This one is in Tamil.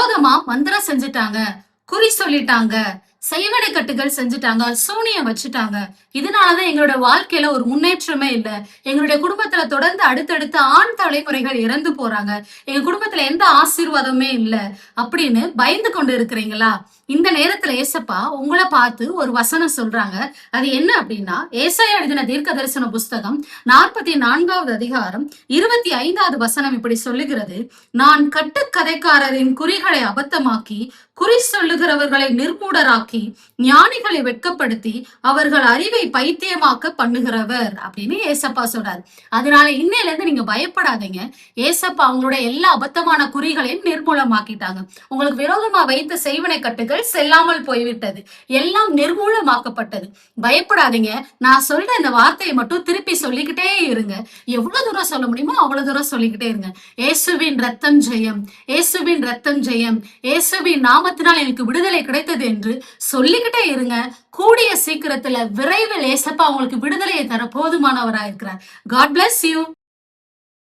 விரோதமா மந்திரம் செஞ்சுட்டாங்க, குறி சொல்லிட்டாங்க, செய்வனை கட்டுகள் செஞ்சுட்டாங்க, சூனியம் வச்சுட்டாங்க. இதனாலதான் எங்களோட வாழ்க்கையில ஒரு முன்னேற்றமே இல்ல. எங்களுடைய குடும்பத்துல தொடர்ந்து அடுத்தடுத்த ஆண் தலைமுறைகள் இறந்து போறாங்க. எங்க குடும்பத்துல எந்த ஆசீர்வாதமே இல்ல அப்படின்னு பயந்து கொண்டு இருக்கிறீங்களா? இந்த நேரத்துல ஏசப்பா உங்களை பார்த்து ஒரு வசனம் சொல்றாங்க. அது என்ன அப்படின்னா, ஏசாயா எழுதின தீர்க்க தரிசன புஸ்தகம் 44வது அதிகாரம் 25வது வசனம் இப்படி சொல்லுகிறது: நான் கட்டுக்கதைக்காரரின் குறிகளை அபத்தமாக்கி, குறி சொல்லுகிறவர்களை நிர்மூடராக்கி, ஞானிகளை வெட்கப்படுத்தி, அவர்கள் அறிவை பைத்தியமாக்க பண்ணுகிறவர் அப்படின்னு ஏசப்பா சொல்றாரு. அதனால இன்னையில இருந்து நீங்க பயப்படாதீங்க. ஏசப்பா அவங்களுடைய எல்லா அபத்தமான குறிகளையும் நிர்மூலமாக்கிட்டாங்க. உங்களுக்கு விரோதமா வைத்த செய்வனை கட்டுகள் செல்லாமல் போய்விட்டது, எல்லாம் நிர்மூலமாக்கப்பட்டது. பயப்படாதீங்க. நான் சொல்ற இந்த வார்த்தையை மட்டும் திருப்பி சொல்லிக்கிட்டே இருங்க. எவ்வளவு தூரம் சொல்ல முடியுமோ அவ்வளவு தூரம் சொல்லிக்கிட்டே இருங்க. இயேசுவின் ரத்தம் ஜெயம், இயேசுவின் ரத்தம் ஜெயம், இயேசுவின் நாமத்தினால் எனக்கு விடுதலை கிடைத்தது என்று சொல்லிக்கிட்டே இருங்க. கூடிய சீக்கிரத்துல விரைவில் ஏசப்பா உங்களுக்கு விடுதலையை தர போதுமானவராயிருக்கிறார். God bless you.